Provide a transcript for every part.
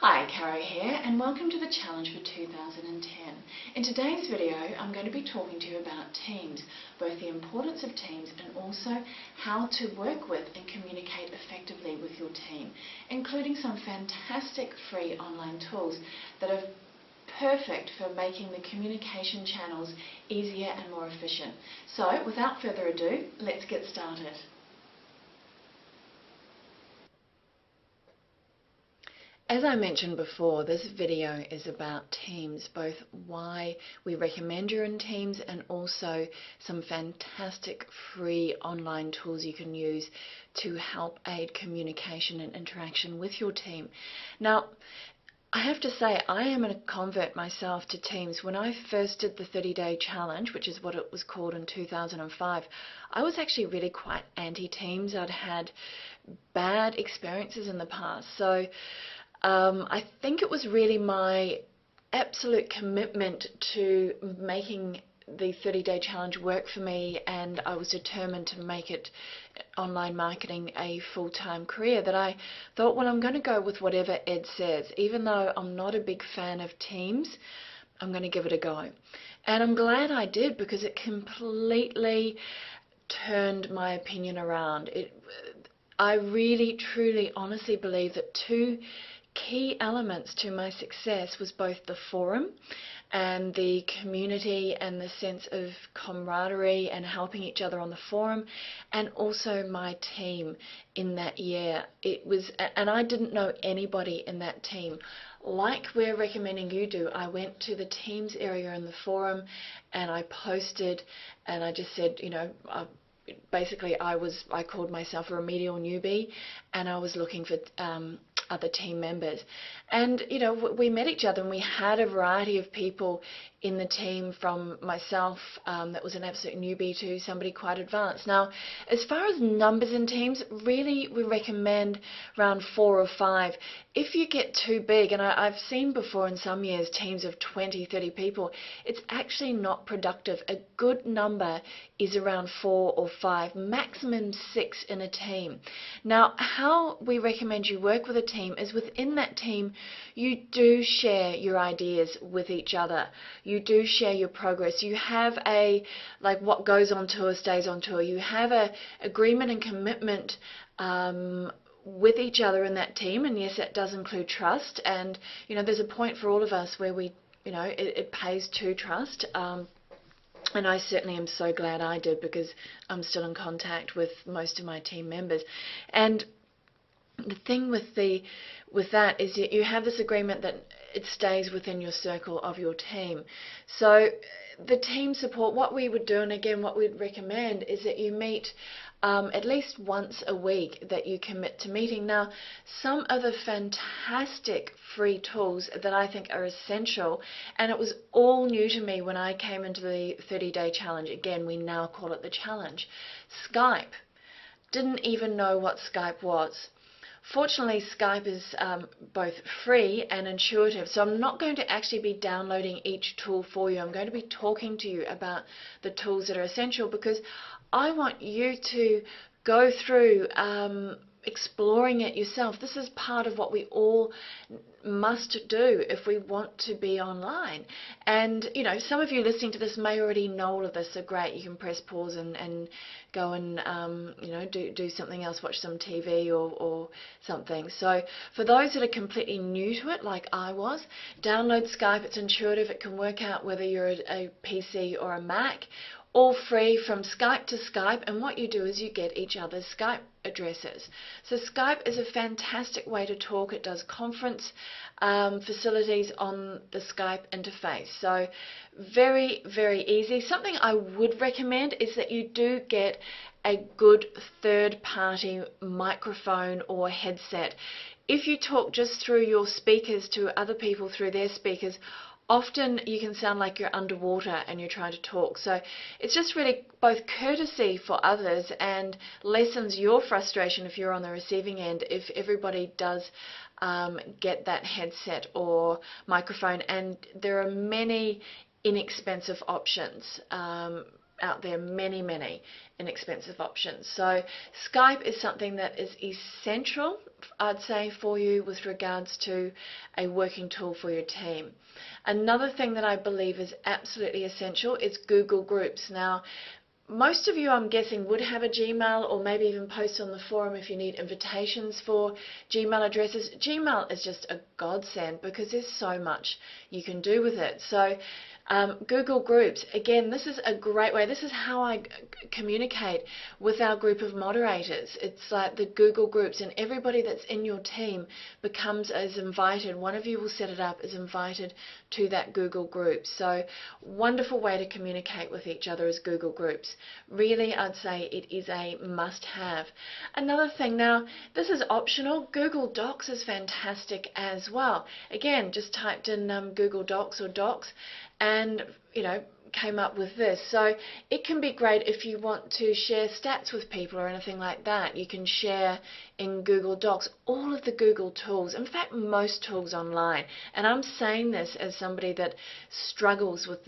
Hi, Carrie here, and welcome to the challenge for 2010. In today's video, I'm going to be talking to you about teams, both the importance of teams and also how to work with and communicate effectively with your team, including some fantastic free online tools that are perfect for making the communication channels easier and more efficient. So, without further ado, let's get started. As I mentioned before, this video is about teams, both why we recommend you're in teams and also some fantastic free online tools you can use to help aid communication and interaction with your team. Now, I have to say, I am a convert myself to teams. When I first did the 30-day challenge, which is what it was called in 2005, I was actually really quite anti-teams. I'd had bad experiences in the past. So I think it was really my absolute commitment to making the 30-day challenge work for me, and I was determined to make it online marketing a full-time career, that I thought, well, I'm going to go with whatever Ed says. Even though I'm not a big fan of teams, I'm going to give it a go. And I'm glad I did, because it completely turned my opinion around. I really, truly, honestly believe that two key elements to my success was both the forum and the community and the sense of camaraderie and helping each other on the forum, and also my team in that year. It was, and I didn't know anybody in that team. Like we're recommending you do, I went to the teams area in the forum and I posted, and I just said, you know, basically I called myself a remedial newbie, and I was looking for other team members. And you know, we met each other, and we had a variety of people in the team, from myself that was an absolute newbie to somebody quite advanced. Now, as far as numbers in teams, really we recommend around 4 or 5. If you get too big, and I've seen before in some years teams of 20, 30 people, it's actually not productive. A good number is around 4 or 5, maximum 6 in a team. Now, how we recommend you work with a team is within that team you do share your ideas with each other. You do share your progress. You have like what goes on tour stays on tour. You have a agreement and commitment with each other in that team, and yes, that does include trust. And you know, there's a point for all of us where we, you know, it pays to trust. And I certainly am so glad I did, because I'm still in contact with most of my team members. And the thing with that is that you have this agreement that it stays within your circle of your team. So the team support, what we would do, and again what we'd recommend, is that you meet at least once a week, that you commit to meeting. Now, some of the fantastic free tools that I think are essential, and it was all new to me when I came into the 30-day challenge. Again, we now call it the challenge. Skype. Didn't even know what Skype was. Fortunately, Skype is both free and intuitive, so I'm not going to actually be downloading each tool for you. I'm going to be talking to you about the tools that are essential, because I want you to go through exploring it yourself. This is part of what we all must do if we want to be online. And you know, some of you listening to this may already know all of this, so great, you can press pause and go and you know, do something else, watch some TV or something. So for those that are completely new to it, like I was, download Skype. It's intuitive. It can work out whether you're a PC or a Mac. All free from Skype to Skype, and what you do is you get each other's Skype addresses. So Skype is a fantastic way to talk. It does conference facilities on the Skype interface. So very, very easy. Something I would recommend is that you do get a good third-party microphone or headset. If you talk just through your speakers to other people through their speakers, often you can sound like you're underwater and you're trying to talk. So it's just really both courtesy for others and lessens your frustration if you're on the receiving end, if everybody does get that headset or microphone. And there are many inexpensive options out there, many inexpensive options. So Skype is something that is essential I'd say, for you with regards to a working tool for your team. Another thing that I believe is absolutely essential is Google Groups. Now, most of you, I'm guessing, would have a Gmail, or maybe even post on the forum if you need invitations for Gmail addresses. Gmail is just a godsend because there's so much you can do with it. So Google Groups, again, this is a great way. This is how I communicate with our group of moderators. It's like the Google Groups, and everybody that's in your team is invited. One of you will set it up, is invited to that Google Group. So wonderful way to communicate with each other is Google Groups. Really, I'd say it is a must-have. Another thing, now this is optional. Google Docs is fantastic as well. Again, just typed in Google Docs or Docs, and came up with this. So it can be great if you want to share stats with people or anything like that. You can share in Google Docs all of the Google tools, in fact most tools online. And I'm saying this as somebody that struggles with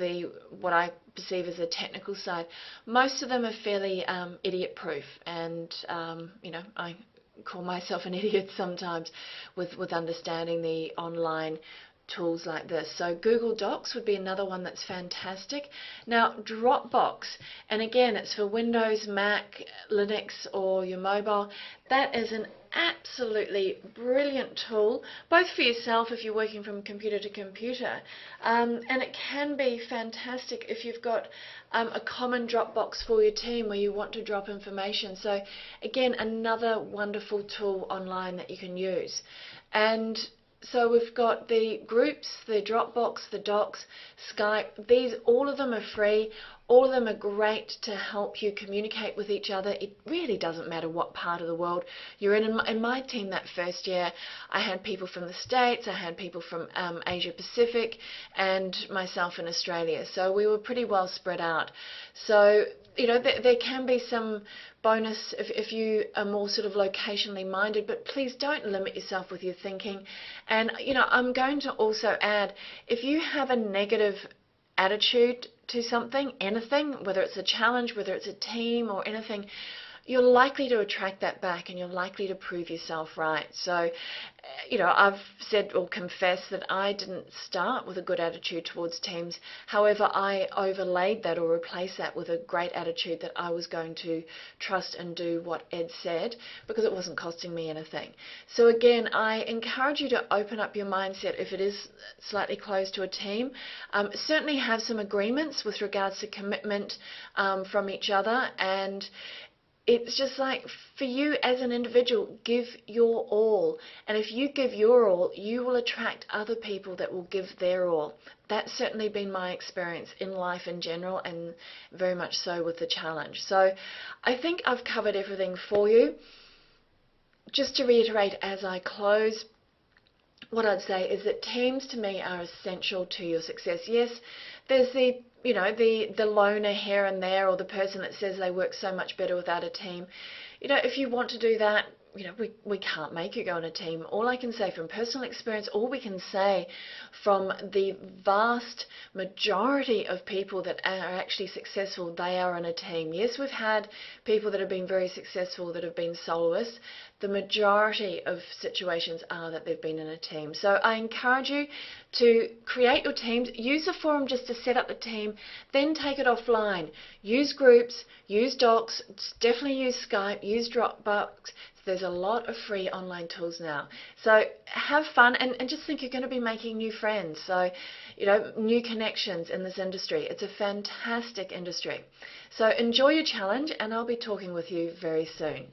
what I perceive as the technical side. Most of them are fairly idiot proof, and I call myself an idiot sometimes with understanding the online tools like this. So Google Docs would be another one that's fantastic. Now Dropbox, and again it's for Windows, Mac, Linux or your mobile. That is an absolutely brilliant tool, both for yourself if you're working from computer to computer, and it can be fantastic if you've got a common Dropbox for your team where you want to drop information. So again, another wonderful tool online that you can use. And so we've got the groups, the Dropbox, the Docs, Skype. All of them are free. All of them are great to help you communicate with each other. It really doesn't matter what part of the world you're in. In my team that first year, I had people from the States, I had people from Asia Pacific, and myself in Australia. So we were pretty well spread out. So there can be some bonus if you are more sort of locationally minded, but please don't limit yourself with your thinking. And I'm going to also add, if you have a negative attitude to something, anything, whether it's a challenge, whether it's a team or anything, you're likely to attract that back, and you're likely to prove yourself right. So, I've said or confessed that I didn't start with a good attitude towards teams. However, I overlaid that or replaced that with a great attitude that I was going to trust and do what Ed said, because it wasn't costing me anything. So again, I encourage you to open up your mindset if it is slightly closed to a team. Certainly have some agreements with regards to commitment from each other, and it's just like, for you as an individual, give your all. And if you give your all, you will attract other people that will give their all. That's certainly been my experience in life in general, and very much so with the challenge. So I think I've covered everything for you. Just to reiterate as I close, what I'd say is that teams to me are essential to your success. Yes, there's the loner here and there, or the person that says they work so much better without a team. If you want to do that, we can't make you go on a team. All I can say from personal experience, all we can say from the vast majority of people that are actually successful, they are on a team. Yes, we've had people that have been very successful that have been soloists. The majority of situations are that they've been in a team. So I encourage you to create your teams. Use the forum just to set up the team, then take it offline. Use groups, use Docs, definitely use Skype, use Dropbox. There's a lot of free online tools now. So have fun, and just think you're going to be making new friends. So, new connections in this industry. It's a fantastic industry. So enjoy your challenge, and I'll be talking with you very soon.